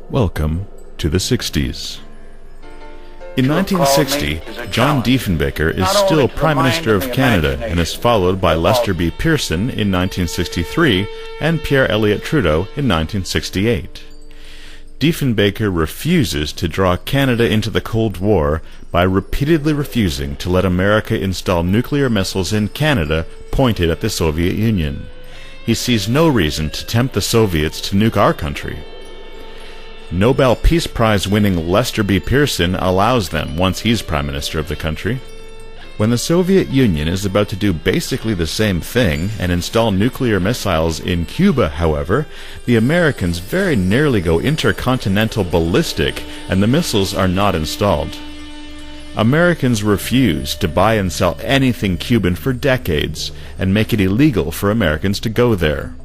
Welcome to the 60s. In 1960, John Diefenbaker is still Prime Minister of Canada and is followed by Lester B. Pearson in 1963 and Pierre Elliott Trudeau in 1968. Diefenbaker refuses to draw Canada into the Cold War by repeatedly refusing to let America install nuclear missiles in Canada pointed at the Soviet Union. He sees no reason to tempt the Soviets to nuke our country. Nobel Peace Prize winning Lester B. Pearson allows them once he's Prime Minister of the country. When the Soviet Union is about to do basically the same thing and install nuclear missiles in Cuba, however, the Americans very nearly go intercontinental ballistic and the missiles are not installed. Americans refuse to buy and sell anything Cuban for decades and make it illegal for Americans to go there.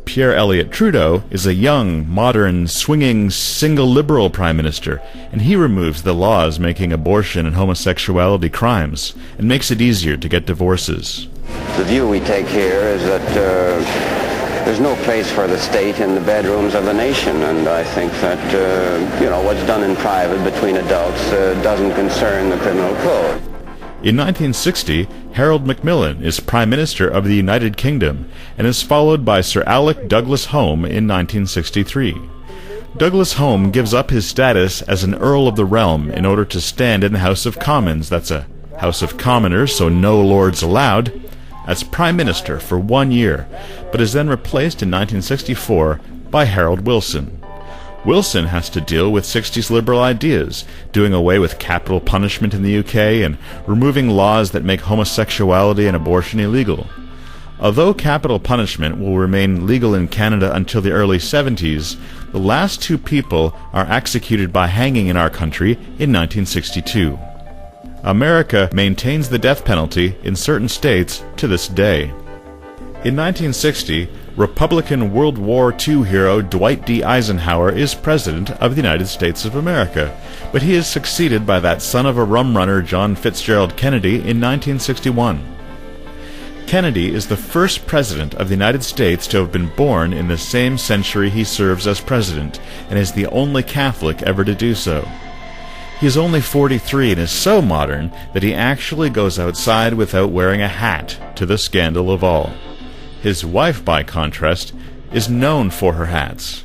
Pierre Elliott Trudeau is a young, modern, swinging, single liberal prime minister, and he removes the laws making abortion and homosexuality crimes, and makes it easier to get divorces. The view we take here is that there's no place for the state in the bedrooms of the nation, and I think that, what's done in private between adults doesn't concern the criminal code. In 1960, Harold Macmillan is Prime Minister of the United Kingdom and is followed by Sir Alec Douglas Home in 1963. Douglas Home gives up his status as an Earl of the Realm in order to stand in the House of Commons, that's a House of Commoners, so no lords allowed, as Prime Minister for 1 year, but is then replaced in 1964 by Harold Wilson. Wilson has to deal with 60s liberal ideas, doing away with capital punishment in the UK and removing laws that make homosexuality and abortion illegal. Although capital punishment will remain legal in Canada until the early 70s, the last two people are executed by hanging in our country in 1962. America maintains the death penalty in certain states to this day. In 1960, Republican World War II hero Dwight D. Eisenhower is President of the United States of America, but he is succeeded by that son of a rum runner John Fitzgerald Kennedy in 1961. Kennedy is the first President of the United States to have been born in the same century he serves as President, and is the only Catholic ever to do so. He is only 43 and is so modern that he actually goes outside without wearing a hat, to the scandal of all. His wife, by contrast, is known for her hats.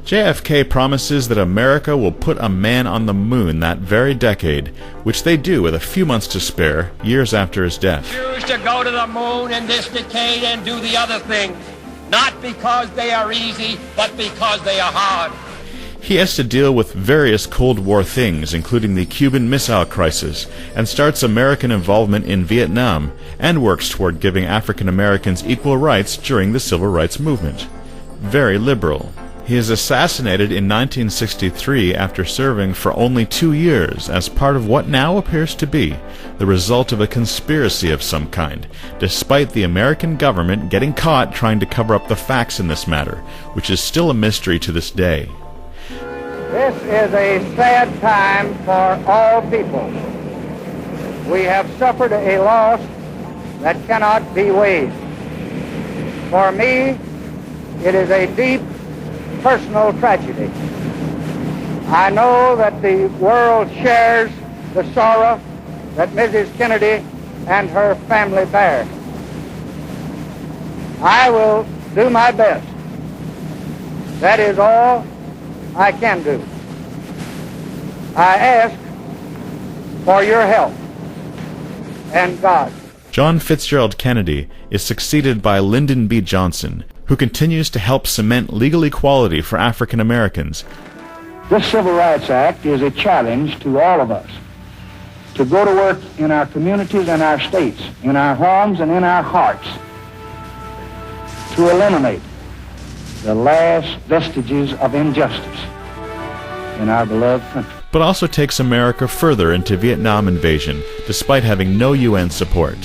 JFK promises that America will put a man on the moon that very decade, which they do with a few months to spare, years after his death. Choose to go to the moon in this decade and do the other things, not because they are easy, but because they are hard. He has to deal with various Cold War things, including the Cuban Missile Crisis, and starts American involvement in Vietnam, and works toward giving African Americans equal rights during the Civil Rights Movement. Very liberal. He is assassinated in 1963 after serving for only 2 years as part of what now appears to be the result of a conspiracy of some kind, despite the American government getting caught trying to cover up the facts in this matter, which is still a mystery to this day. This is a sad time for all people. We have suffered a loss that cannot be weighed. For me, it is a deep personal tragedy. I know that the world shares the sorrow that Mrs. Kennedy and her family bear. I will do my best. That is all I can do. I ask for your help and God. John Fitzgerald Kennedy is succeeded by Lyndon B. Johnson, who continues to help cement legal equality for African Americans. This Civil Rights Act is a challenge to all of us to go to work in our communities and our states, in our homes and in our hearts, to eliminate the last vestiges of injustice in our beloved country. But also takes America further into Vietnam invasion, despite having no UN support.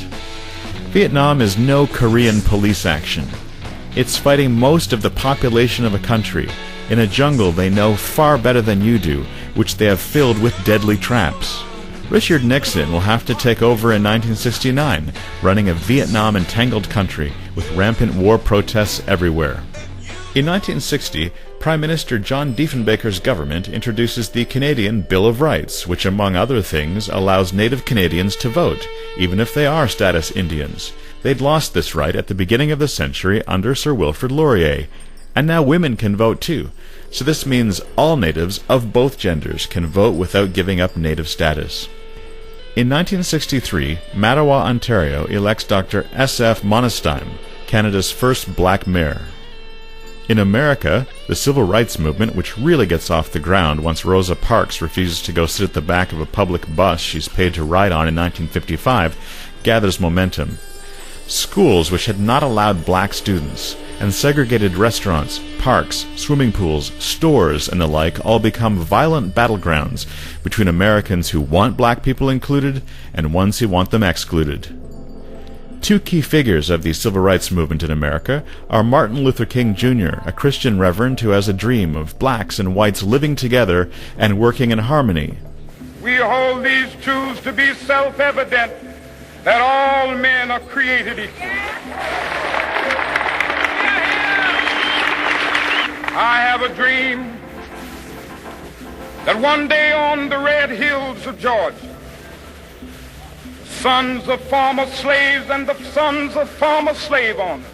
Vietnam is no Korean police action. It's fighting most of the population of a country in a jungle they know far better than you do, which they have filled with deadly traps. Richard Nixon will have to take over in 1969, running a Vietnam-entangled country with rampant war protests everywhere. In 1960, Prime Minister John Diefenbaker's government introduces the Canadian Bill of Rights, which among other things allows Native Canadians to vote, even if they are status Indians. They'd lost this right at the beginning of the century under Sir Wilfrid Laurier, and now women can vote too. So this means all natives of both genders can vote without giving up native status. In 1963, Mattawa, Ontario elects Dr. S.F. Monostheim, Canada's first black mayor. In America, the civil rights movement, which really gets off the ground once Rosa Parks refuses to go sit at the back of a public bus she's paid to ride on in 1955, gathers momentum. Schools which had not allowed black students, and segregated restaurants, parks, swimming pools, stores, and the like all become violent battlegrounds between Americans who want black people included and ones who want them excluded. Two key figures of the civil rights movement in America are Martin Luther King Jr., a Christian reverend who has a dream of blacks and whites living together and working in harmony. We hold these truths to be self-evident, that all men are created equal. I have a dream that one day on the red hills of Georgia, sons of former slaves and the sons of former slave owners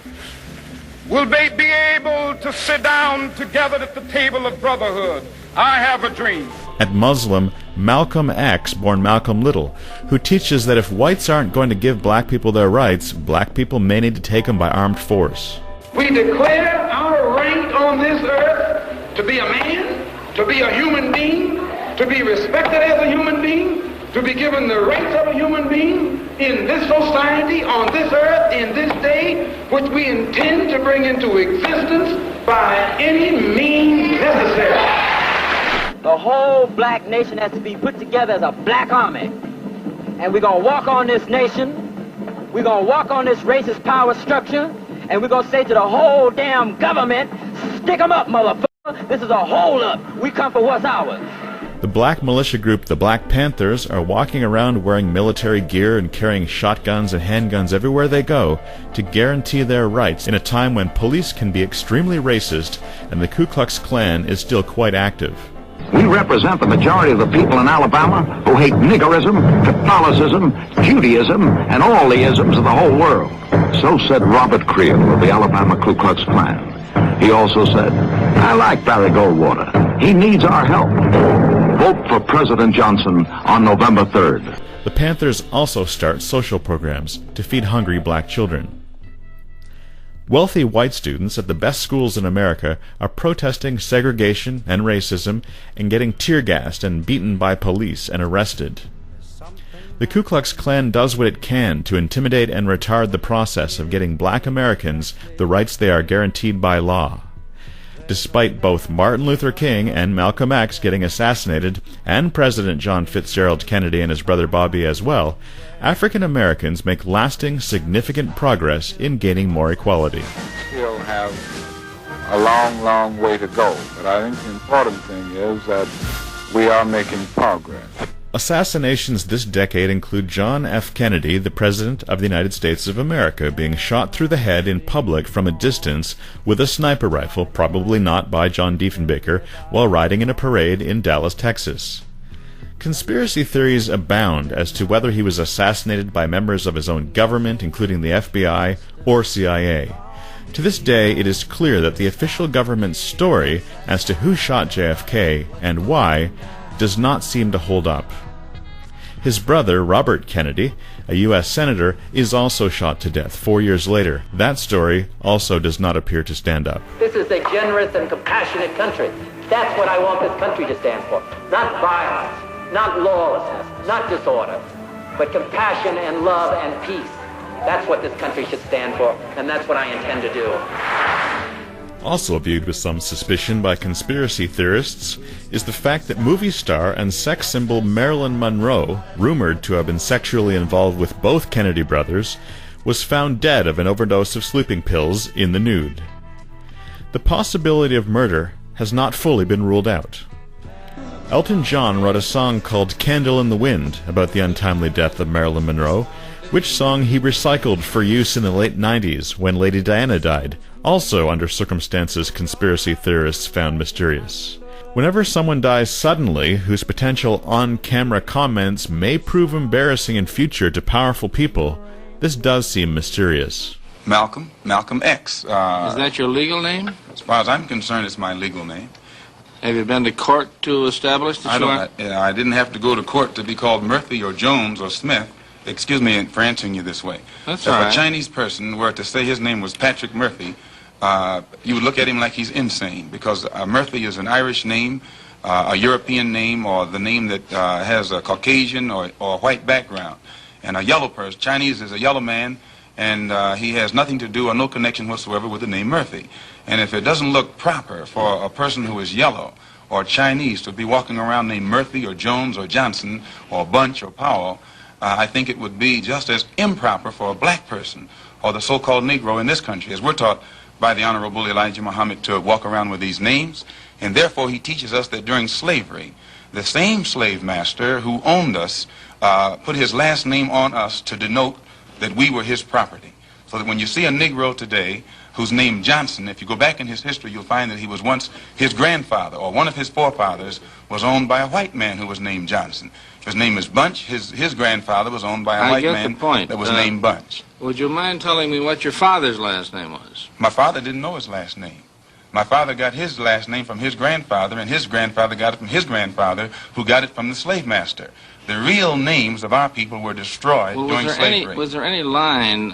will be able to sit down together at the table of brotherhood. I have a dream. At Muslim, Malcolm X, born Malcolm Little, who teaches that if whites aren't going to give black people their rights, black people may need to take them by armed force. We declare our right on this earth to be a man, to be a human being, to be respected as a human being, to be given the rights of a human being in this society, on this earth, in this day, which we intend to bring into existence by any means necessary. The whole black nation has to be put together as a black army. And we're going to walk on this nation, we're going to walk on this racist power structure, and we're going to say to the whole damn government, stick 'em up, motherfucker. This is a hold-up. We come for what's ours. The black militia group, the Black Panthers, are walking around wearing military gear and carrying shotguns and handguns everywhere they go to guarantee their rights in a time when police can be extremely racist and the Ku Klux Klan is still quite active. We represent the majority of the people in Alabama who hate niggerism, Catholicism, Judaism, and all the isms of the whole world. So said Robert Creel of the Alabama Ku Klux Klan. He also said, I like Barry Goldwater. He needs our help. Vote for President Johnson on November 3rd. The Panthers also start social programs to feed hungry black children. Wealthy white students at the best schools in America are protesting segregation and racism and getting tear-gassed and beaten by police and arrested. The Ku Klux Klan does what it can to intimidate and retard the process of getting black Americans the rights they are guaranteed by law. Despite both Martin Luther King and Malcolm X getting assassinated, and President John Fitzgerald Kennedy and his brother Bobby as well, African Americans make lasting, significant progress in gaining more equality. Still have a long, long way to go, but I think the important thing is that we are making progress. Assassinations this decade include John F. Kennedy, the President of the United States of America, being shot through the head in public from a distance with a sniper rifle, probably not by John Diefenbaker, while riding in a parade in Dallas, Texas. Conspiracy theories abound as to whether he was assassinated by members of his own government, including the FBI or CIA. To this day, it is clear that the official government's story as to who shot JFK and why does not seem to hold up. His brother, Robert Kennedy, a U.S. Senator, is also shot to death 4 years later. That story also does not appear to stand up. This is a generous and compassionate country. That's what I want this country to stand for. Not violence, not lawlessness, not disorder, but compassion and love and peace. That's what this country should stand for, and that's what I intend to do. Also viewed with some suspicion by conspiracy theorists is the fact that movie star and sex symbol Marilyn Monroe, rumored to have been sexually involved with both Kennedy brothers, was found dead of an overdose of sleeping pills in the nude. The possibility of murder has not fully been ruled out. Elton John wrote a song called Candle in the Wind about the untimely death of Marilyn Monroe, which song he recycled for use in the late 90s when Lady Diana died, also under circumstances conspiracy theorists found mysterious. Whenever someone dies suddenly, whose potential on-camera comments may prove embarrassing in future to powerful people, this does seem mysterious. Malcolm X. Is that your legal name? As far as I'm concerned, it's my legal name. Have you been to court to establish that I didn't have to go to court to be called Murphy or Jones or Smith. Excuse me for answering you this way. That's all right. If a Chinese person were to say his name was Patrick Murphy, you would look at him like he's insane, because Murphy is an Irish name, a European name, or the name that has a Caucasian or white background. And a yellow person, Chinese is a yellow man, and he has nothing to do or no connection whatsoever with the name Murphy. And if it doesn't look proper for a person who is yellow or Chinese to be walking around named Murphy or Jones or Johnson or Bunch or Powell, I think it would be just as improper for a black person or the so-called Negro in this country, as we're taught by the Honorable Elijah Muhammad, to walk around with these names. And therefore he teaches us that during slavery, the same slave master who owned us put his last name on us to denote that we were his property. So that when you see a Negro today who's named Johnson, if you go back in his history, you'll find that he was once, his grandfather or one of his forefathers was owned by a white man who was named Johnson. If his name is Bunch, his grandfather was owned by a white man that was named Bunch. Would you mind telling me what your father's last name was? My father didn't know his last name. My father got his last name from his grandfather, and his grandfather got it from his grandfather, who got it from the slave master. The real names of our people were destroyed during slavery. Was there any line...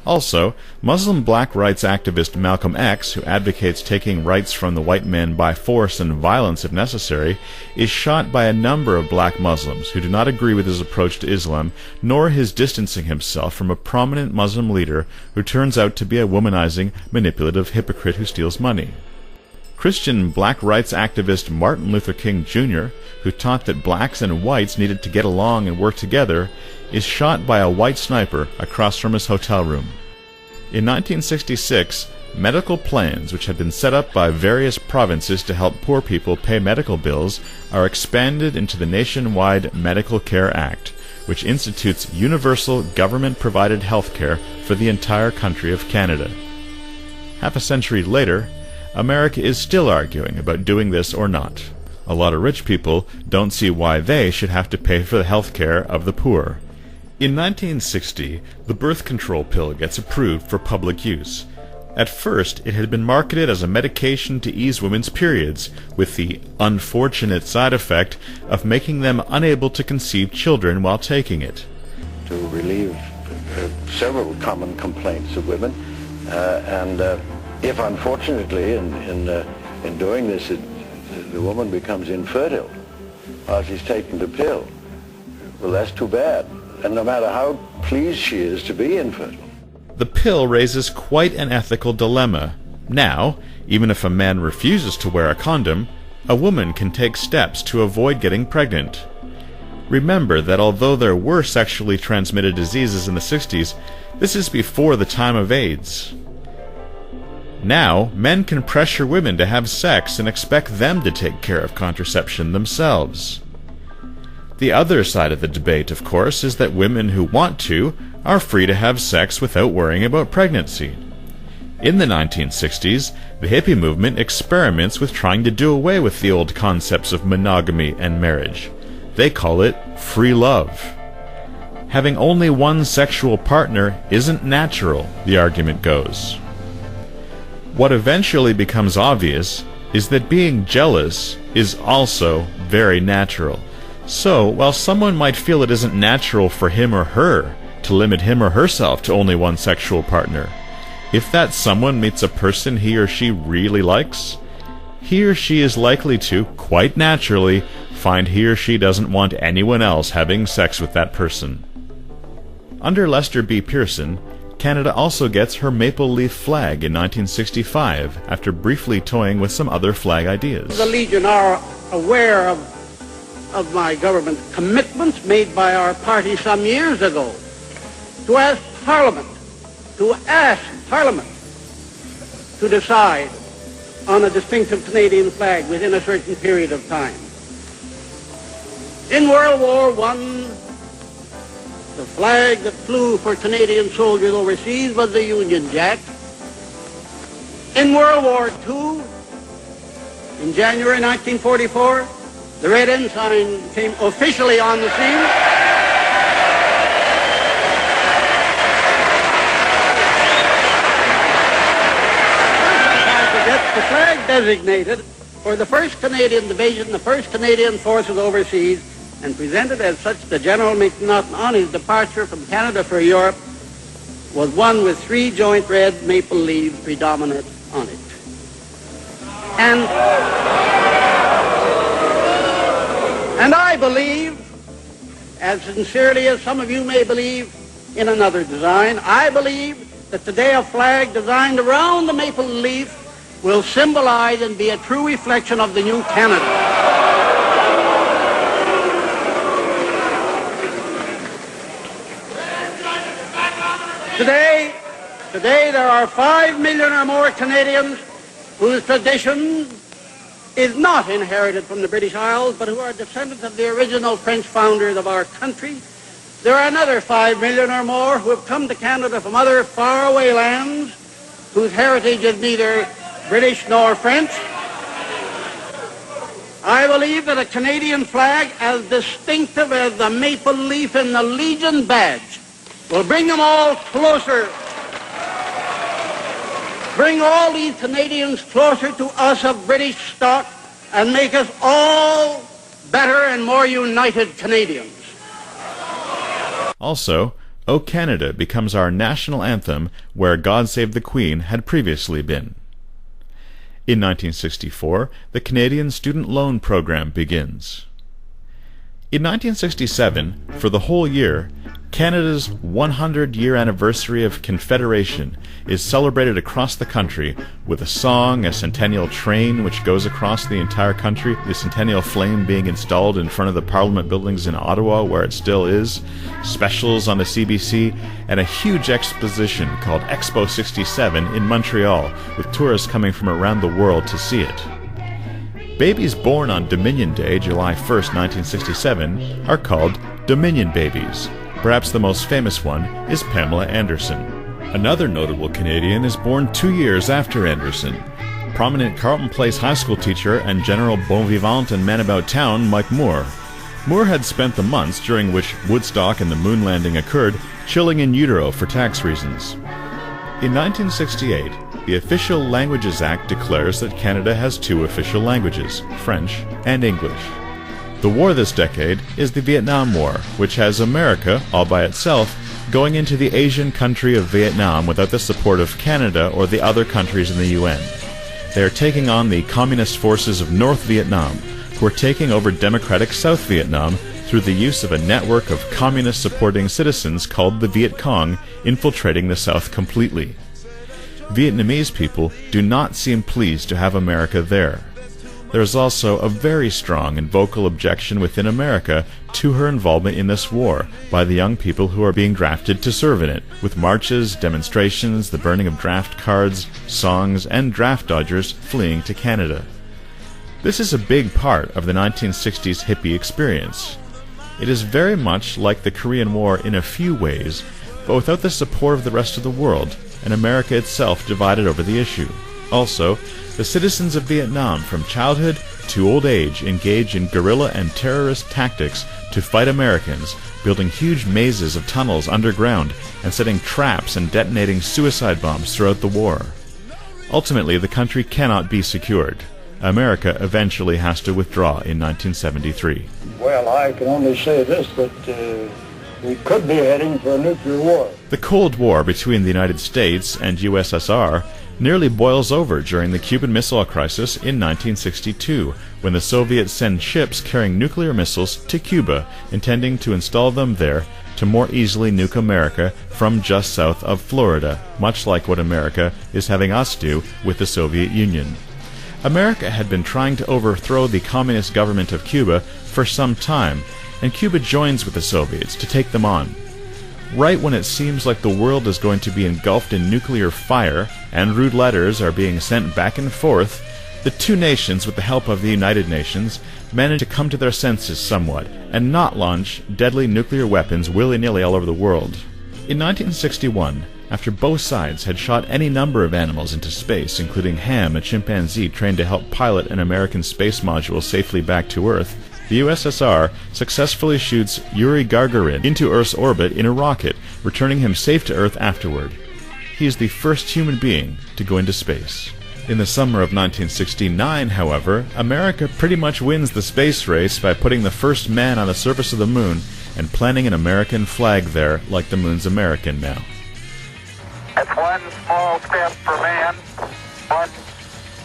Also, Muslim black rights activist Malcolm X, who advocates taking rights from the white man by force and violence if necessary, is shot by a number of black Muslims who do not agree with his approach to Islam, nor his distancing himself from a prominent Muslim leader who turns out to be a womanizing, manipulative hypocrite who steals money. Christian black rights activist Martin Luther King Jr., who taught that blacks and whites needed to get along and work together, is shot by a white sniper across from his hotel room. In 1966, medical plans which had been set up by various provinces to help poor people pay medical bills are expanded into the nationwide Medical Care Act, which institutes universal government-provided health care for the entire country of Canada. Half a century later, America is still arguing about doing this or not. A lot of rich people don't see why they should have to pay for the health care of the poor. In 1960, the birth control pill gets approved for public use. At first, it had been marketed as a medication to ease women's periods, with the unfortunate side effect of making them unable to conceive children while taking it. To relieve several common complaints of women, if unfortunately in doing this the woman becomes infertile while she's taking the pill, well, that's too bad. And no matter how pleased she is to be infertile. The pill raises quite an ethical dilemma. Now, even if a man refuses to wear a condom, a woman can take steps to avoid getting pregnant. Remember that although there were sexually transmitted diseases in the 60s, this is before the time of AIDS. Now, men can pressure women to have sex and expect them to take care of contraception themselves. The other side of the debate, of course, is that women who want to are free to have sex without worrying about pregnancy. In the 1960s, the hippie movement experiments with trying to do away with the old concepts of monogamy and marriage. They call it free love. Having only one sexual partner isn't natural, the argument goes. What eventually becomes obvious is that being jealous is also very natural. So, while someone might feel it isn't natural for him or her to limit him or herself to only one sexual partner, if that someone meets a person he or she really likes, he or she is likely to, quite naturally, find he or she doesn't want anyone else having sex with that person. Under Lester B. Pearson, Canada also gets her maple leaf flag in 1965 after briefly toying with some other flag ideas. The Legion are aware of my government commitments made by our party some years ago to ask Parliament to decide on a distinctive Canadian flag within a certain period of time. In World War I, the flag that flew for Canadian soldiers overseas was the Union Jack. In World War II, in January 1944, the Red Ensign came officially on the scene. The flag designated for the 1st Canadian Division, the 1st Canadian Forces overseas, and presented as such to General McNaughton on his departure from Canada for Europe, was one with 3 joint red maple leaves predominant on it. And I believe, as sincerely as some of you may believe in another design, I believe that today a flag designed around the maple leaf will symbolize and be a true reflection of the new Canada. Today there are 5 million or more Canadians whose tradition is not inherited from the British Isles, but who are descendants of the original French founders of our country. There are another 5 million or more who have come to Canada from other faraway lands, whose heritage is neither British nor French. I believe that a Canadian flag as distinctive as the maple leaf in the Legion badge will bring them all closer, bring all these Canadians closer to us of British stock, and make us all better and more united Canadians. Also, O Canada becomes our national anthem, where God Save the Queen had previously been. In 1964, the Canadian Student Loan Program begins. In 1967, for the whole year, Canada's 100-year anniversary of Confederation is celebrated across the country with a song, a centennial train which goes across the entire country, the centennial flame being installed in front of the Parliament buildings in Ottawa, where it still is, specials on the CBC, and a huge exposition called Expo 67 in Montreal, with tourists coming from around the world to see it. Babies born on Dominion Day, July 1st, 1967, are called Dominion babies. Perhaps the most famous one is Pamela Anderson. Another notable Canadian is born 2 years after Anderson. Prominent Carleton Place high school teacher and general bon vivant and man about town, Mike Moore. Moore had spent the months during which Woodstock and the moon landing occurred chilling in utero for tax reasons. In 1968, the Official Languages Act declares that Canada has 2 official languages, French and English. The war this decade is the Vietnam War, which has America, all by itself, going into the Asian country of Vietnam without the support of Canada or the other countries in the UN. They are taking on the communist forces of North Vietnam, who are taking over democratic South Vietnam through the use of a network of communist-supporting citizens called the Viet Cong, infiltrating the South completely. Vietnamese people do not seem pleased to have America there. There is also a very strong and vocal objection within America to her involvement in this war by the young people who are being drafted to serve in it, with marches, demonstrations, the burning of draft cards, songs, and draft dodgers fleeing to Canada. This is a big part of the 1960s hippie experience. It is very much like the Korean War in a few ways, but without the support of the rest of the world, and America itself divided over the issue. Also, the citizens of Vietnam from childhood to old age engage in guerrilla and terrorist tactics to fight Americans, building huge mazes of tunnels underground and setting traps and detonating suicide bombs throughout the war. Ultimately, the country cannot be secured. America eventually has to withdraw in 1973. Well, I can only say this, that we could be heading for a nuclear war. The Cold War between the United States and USSR nearly boils over during the Cuban Missile Crisis in 1962, when the Soviets send ships carrying nuclear missiles to Cuba, intending to install them there to more easily nuke America from just south of Florida, much like what America is having us do with the Soviet Union. America had been trying to overthrow the communist government of Cuba for some time, and Cuba joins with the Soviets to take them on. Right when it seems like the world is going to be engulfed in nuclear fire and rude letters are being sent back and forth, the two nations, with the help of the United Nations, manage to come to their senses somewhat and not launch deadly nuclear weapons willy-nilly all over the world. In 1961, after both sides had shot any number of animals into space, including Ham, a chimpanzee trained to help pilot an American space module safely back to Earth, the USSR successfully shoots Yuri Gagarin into Earth's orbit in a rocket, returning him safe to Earth afterward. He is the first human being to go into space. In the summer of 1969, however, America pretty much wins the space race by putting the first man on the surface of the moon and planting an American flag there like the moon's American now. That's one small step for man, one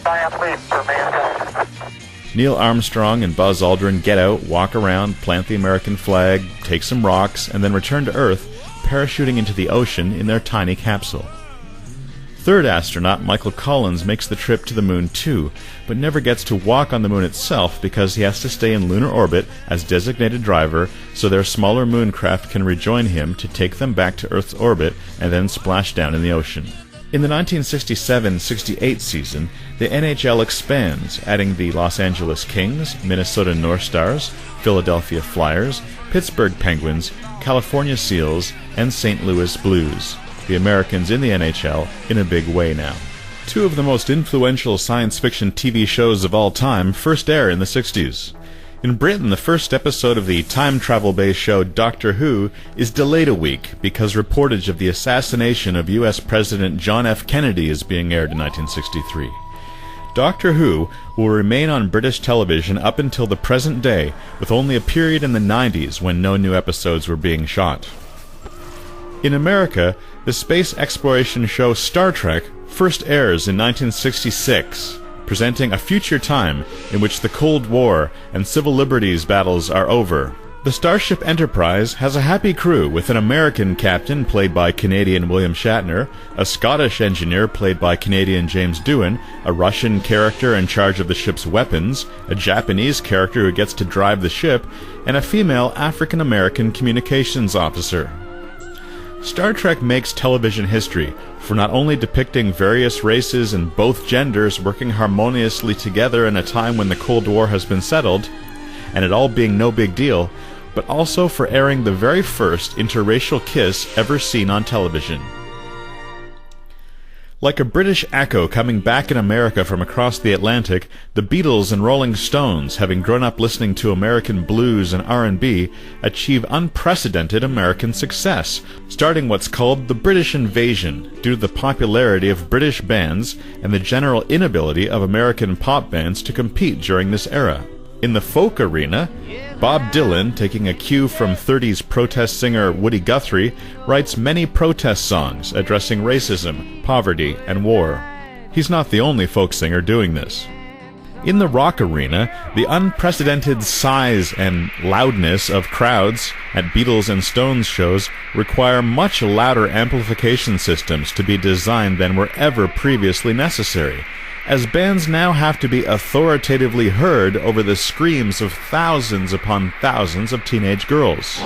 giant leap for mankind. Neil Armstrong and Buzz Aldrin get out, walk around, plant the American flag, take some rocks, and then return to Earth, parachuting into the ocean in their tiny capsule. Third astronaut Michael Collins makes the trip to the moon too, but never gets to walk on the moon itself because he has to stay in lunar orbit as designated driver so their smaller mooncraft can rejoin him to take them back to Earth's orbit and then splash down in the ocean. In the 1967-68 season, the NHL expands, adding the Los Angeles Kings, Minnesota North Stars, Philadelphia Flyers, Pittsburgh Penguins, California Seals, and St. Louis Blues. The Americans in the NHL in a big way now. Two of the most influential science fiction TV shows of all time first air in the 60s. In Britain, the first episode of the time travel-based show Doctor Who is delayed a week because reportage of the assassination of U.S. President John F. Kennedy is being aired in 1963. Doctor Who will remain on British television up until the present day, with only a period in the 90s when no new episodes were being shot. In America, the space exploration show Star Trek first airs in 1966, presenting a future time in which the Cold War and civil liberties battles are over. The Starship Enterprise has a happy crew with an American captain played by Canadian William Shatner, a Scottish engineer played by Canadian James Doohan, a Russian character in charge of the ship's weapons, a Japanese character who gets to drive the ship, and a female African-American communications officer. Star Trek makes television history for not only depicting various races and both genders working harmoniously together in a time when the Cold War has been settled, and it all being no big deal, but also for airing the very first interracial kiss ever seen on television. Like a British echo coming back in America from across the Atlantic, the Beatles and Rolling Stones, having grown up listening to American blues and R&B, achieve unprecedented American success, starting what's called the British Invasion, due to the popularity of British bands and the general inability of American pop bands to compete during this era. In the folk arena, Bob Dylan, taking a cue from 30s protest singer Woody Guthrie, writes many protest songs addressing racism, poverty, and war. He's not the only folk singer doing this. In the rock arena, the unprecedented size and loudness of crowds at Beatles and Stones shows require much louder amplification systems to be designed than were ever previously necessary, as bands now have to be authoritatively heard over the screams of thousands upon thousands of teenage girls.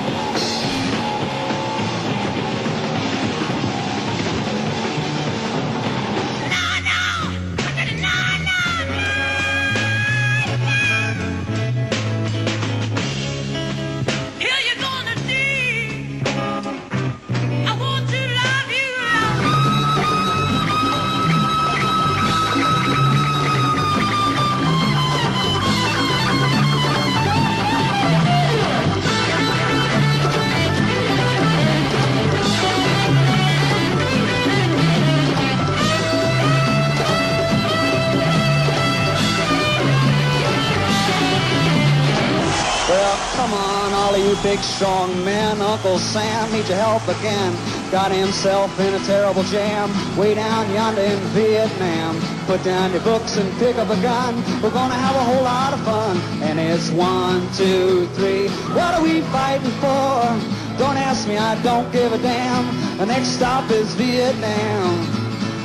Big strong man, Uncle Sam needs your help again. Got himself in a terrible jam way down yonder in Vietnam. Put down your books and pick up a gun. We're gonna have a whole lot of fun. And it's 1, 2, 3. What are we fighting for? Don't ask me, I don't give a damn. The next stop is Vietnam.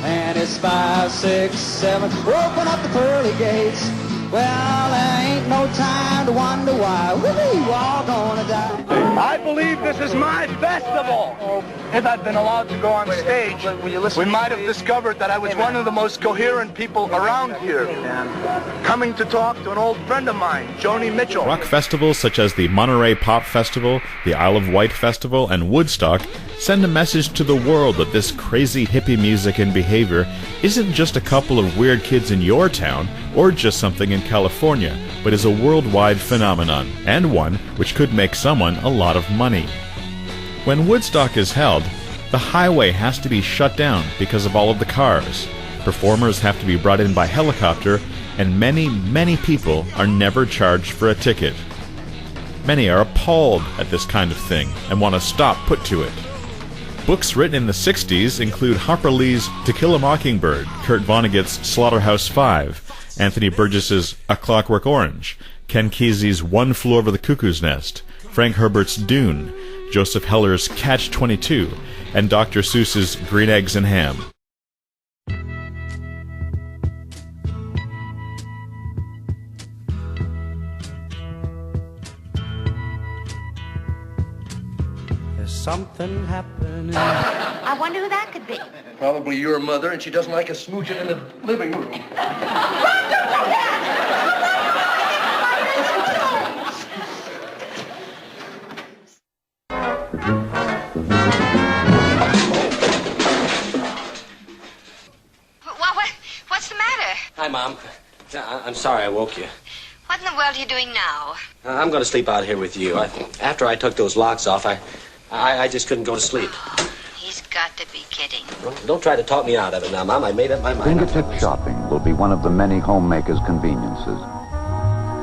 And it's 5, 6, 7. We're open up the pearly gates. Well, there ain't no time to wonder why we're all gonna die. I believe this is my festival. If I'd been allowed to go on stage, we might have discovered that I was one of the most coherent people around here. Coming to talk to an old friend of mine, Joni Mitchell. Rock festivals such as the Monterey Pop Festival, the Isle of Wight Festival, and Woodstock Send a message to the world that this crazy hippie music and behavior isn't just a couple of weird kids in your town or just something in California, but is a worldwide phenomenon, and one which could make someone a lot of money. When Woodstock is held, the highway has to be shut down because of all of the cars. Performers have to be brought in by helicopter, and many people are never charged for a ticket. Many are appalled at this kind of thing and want a stop put to it. Books written in the 60s include Harper Lee's To Kill a Mockingbird, Kurt Vonnegut's Slaughterhouse-Five, Anthony Burgess's A Clockwork Orange, Ken Kesey's One Flew Over the Cuckoo's Nest, Frank Herbert's Dune, Joseph Heller's Catch-22, and Dr. Seuss's Green Eggs and Ham. Something happening. I wonder who that could be. Probably your mother, and she doesn't like us smooching in the living room. What's the matter? Hi, Mom. I'm sorry I woke you. What in the world are you doing now? I'm going to sleep out here with you. After I took those locks off, I just couldn't go to sleep. He's got to be kidding. Don't try to talk me out of it now, Mom. I made up my mind. Fingertip shopping will be one of the many homemaker's conveniences.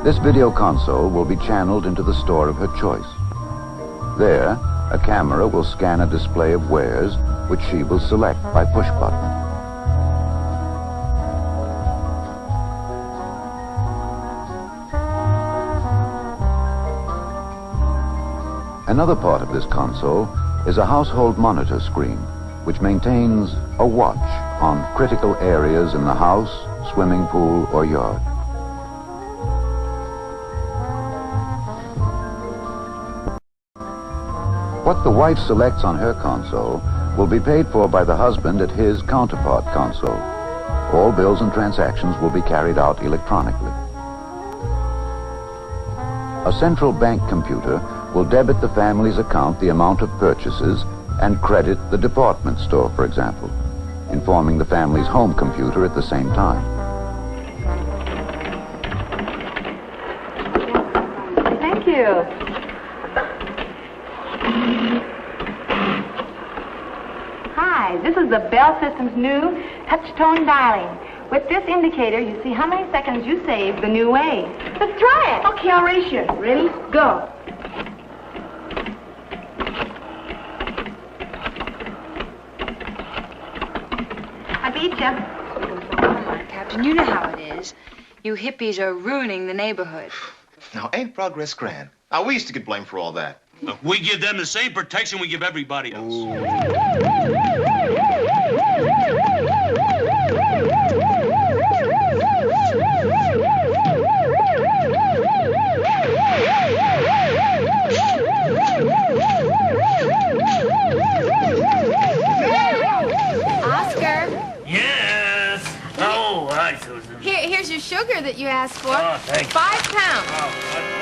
This video console will be channeled into the store of her choice. There, a camera will scan a display of wares, which she will select by push button. Another part of this console is a household monitor screen, which maintains a watch on critical areas in the house, swimming pool, or yard. What the wife selects on her console will be paid for by the husband at his counterpart console. All bills and transactions will be carried out electronically. A central bank computer will debit the family's account the amount of purchases and credit the department store, for example, informing the family's home computer at the same time. Thank you. Hi, this is the Bell System's new touch-tone dialing. With this indicator, you see how many seconds you save the new way. Let's try it. Okay, I'll race you. Ready? Go. I beat you. Come on, Captain, you know how it is. You hippies are ruining the neighborhood. Now, ain't progress grand? Now, we used to get blamed for all that. Look, we give them the same protection we give everybody else. Oscar. Yes. Oh, hi, Susan. Here's your sugar that you asked for. Oh, thank you. 5 pounds.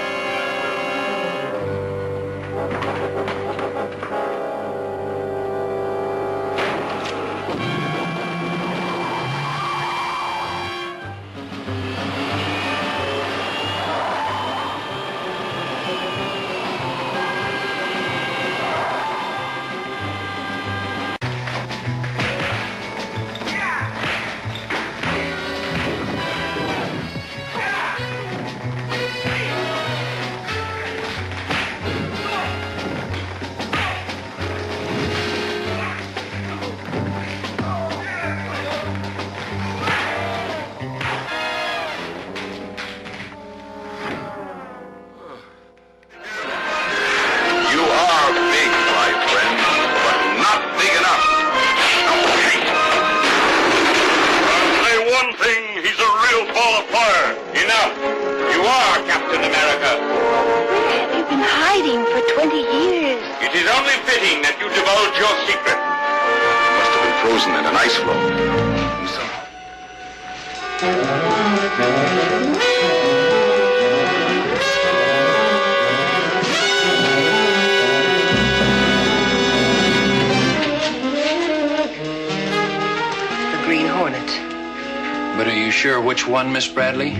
Which one, Miss Bradley?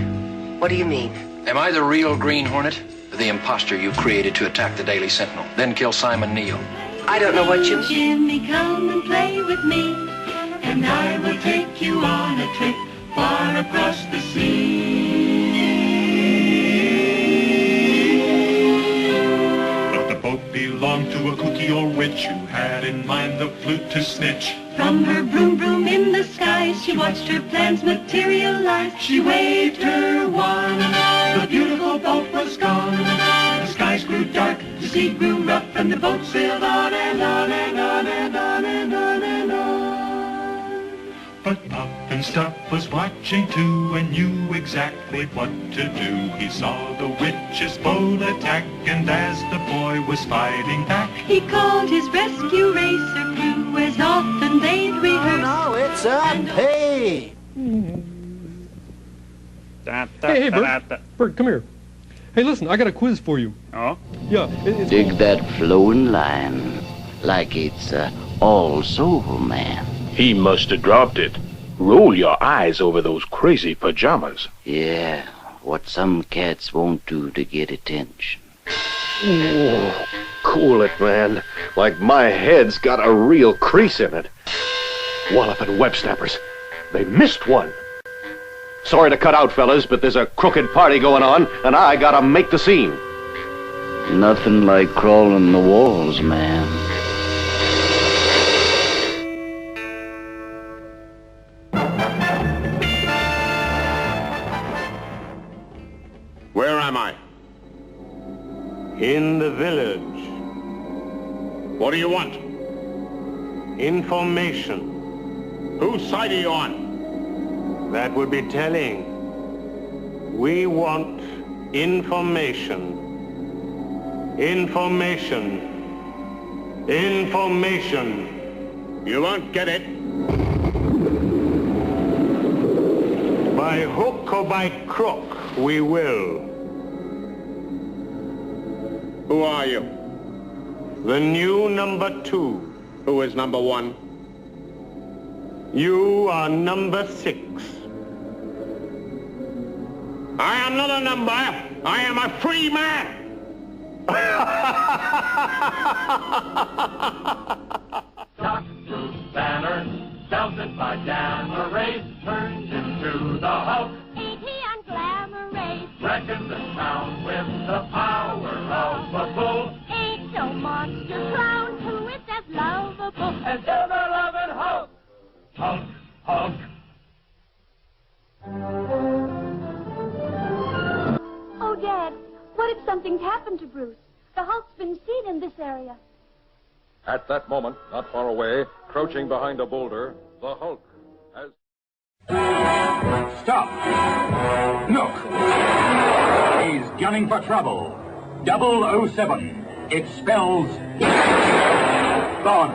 What do you mean? Am I the real Green Hornet? Or the imposter you created to attack the Daily Sentinel, then kill Simon Neal? I don't know what you... Jimmy, come and play with me, and I will take you on a trip far across the sea. But the boat belonged to a kooky old witch who had in mind the flute to snitch. From her broom broom in the skies, she watched her plans materialize. She waved her wand, the beautiful boat was gone. The skies grew dark, the sea grew rough, and the boat sailed on and on and on and on and on and on. But Puff and Stuff was watching too and knew exactly what to do. He saw the witch's boat attack, and as the boy was fighting back, he called his rescue racer crew as often they'd rehearse. Oh, no, it's up. Hey! Hey, Bert. Bert, come here. Hey, listen, I got a quiz for you. Oh? Yeah, it's... Dig that flowing line like it's all soul, man. He must have dropped it. Roll your eyes over those crazy pajamas. Yeah, what some cats won't do to get attention. Oh, cool it, man. Like my head's got a real crease in it. Walloping web snappers. They missed one. Sorry to cut out, fellas, but there's a crooked party going on, and I gotta make the scene. Nothing like crawling the walls, man. Where am I? In the village. What do you want? Information. Whose side are you on? That would be telling. We want information. Information. Information. You won't get it. By hook or by crook, we will. Who are you? The new number 2. Who is number 1? You are number 6. I am not a number. I am a free man. Dr. Banner, belted by Gamma Ray, turned into the Hulk. Ain't he on Glamour Race? Wrecking the town with the power of a bull. Ain't no monster clown who is as lovable as ever-loving Hulk. Hulk, Hulk. Oh, Dad, what if something's happened to Bruce? The Hulk's been seen in this area. At that moment, not far away, crouching behind a boulder, the Hulk has... Stop! Look! He's gunning for trouble. 007. It spells... Bond.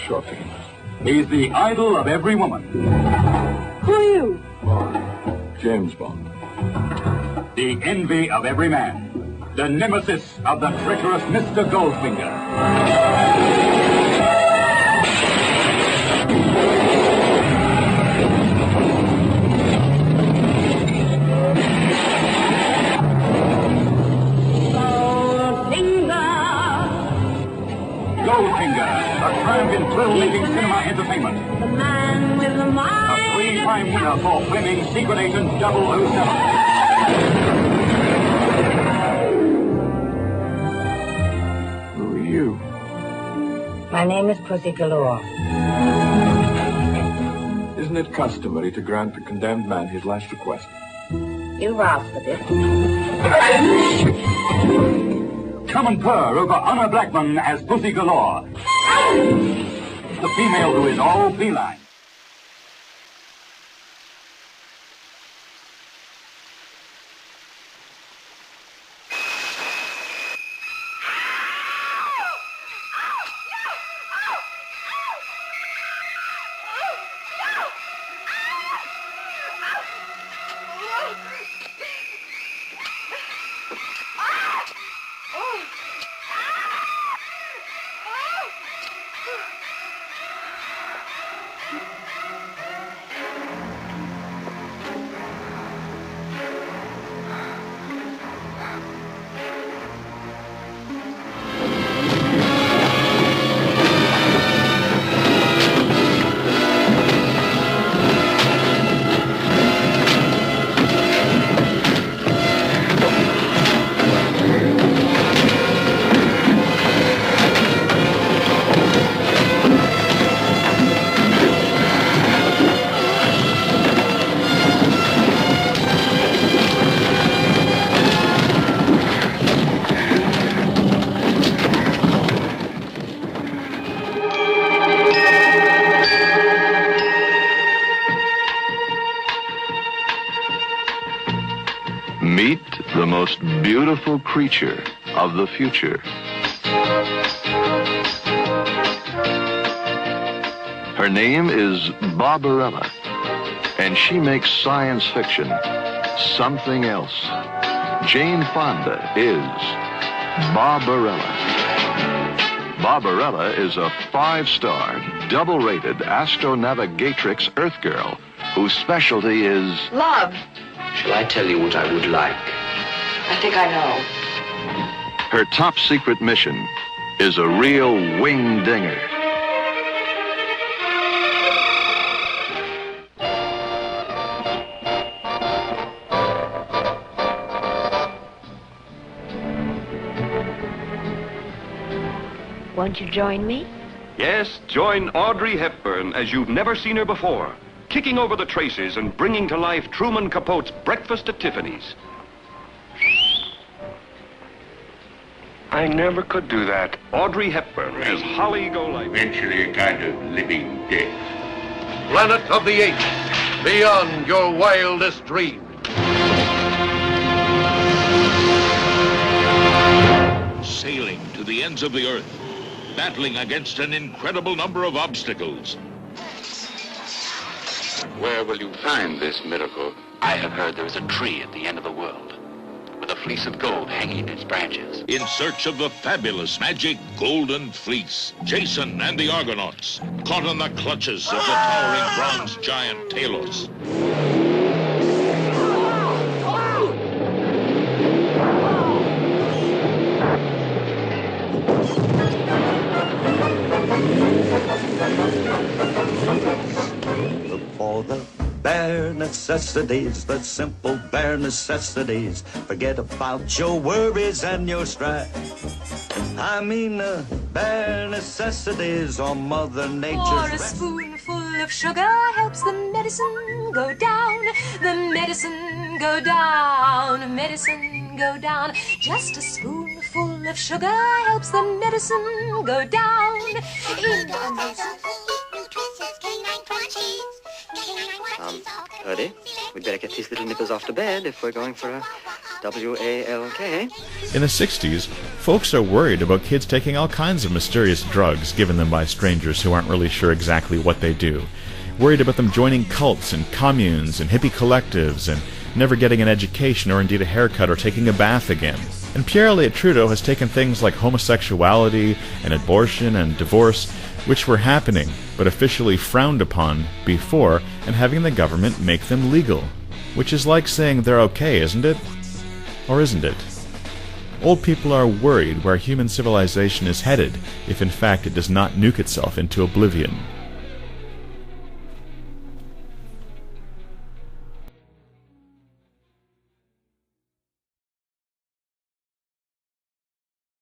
Shocking. He's the idol of every woman. Who are you? Bond. James Bond. The envy of every man. The nemesis of the treacherous Mr. Goldfinger. Goldfinger, a triumph in thrill-making cinema entertainment. The man with the mind. A three-time winner for Fleming's Secret Agent 007. Who are you? My name is Pussy Galore. Isn't it customary to grant the condemned man his last request? You've asked for this. Come and purr over Honor Blackman as Pussy Galore. The female who is all feline. beautiful creature of the future. Her name is Barbarella, and she makes science fiction something else. Jane Fonda is Barbarella. Barbarella is a 5-star, double-rated astronavigatrix Earth girl whose specialty is Love. Shall I tell you what I would like? I think I know. her top secret mission is a real wing-dinger. Won't you join me? Yes, join Audrey Hepburn as you've never seen her before, kicking over the traces and bringing to life Truman Capote's Breakfast at Tiffany's. I never could do that. Audrey Hepburn as Holly Golightly. Eventually a kind of living death. Planet of the Apes, beyond your wildest dreams. Sailing to the ends of the earth, battling against an incredible number of obstacles. Where will you find this miracle? I have heard there is a tree at the end of the world, with a fleece of gold hanging in its branches. In search of the fabulous magic golden fleece, Jason and the Argonauts, caught in the clutches of the towering bronze giant Talos. For the bare necessities, the simple bare necessities. Forget about your worries and your strife. I mean the bare necessities or Mother Nature's Or a spoonful of sugar helps the medicine go down. The medicine go down, medicine go down. Just a spoonful of sugar helps the medicine go down. In a Purdy, we'd better get these little nippers off to bed if we're going for a W-A-L-K. In the 60s, folks are worried about kids taking all kinds of mysterious drugs given them by strangers who aren't really sure exactly what they do. Worried about them joining cults and communes and hippie collectives and never getting an education or indeed a haircut or taking a bath again. And Pierre Elliott Trudeau has taken things like homosexuality and abortion and divorce, which were happening but officially frowned upon before, and having the government make them legal. Which is like saying they're okay, isn't it? Or isn't it? Old people are worried where human civilization is headed if in fact it does not nuke itself into oblivion.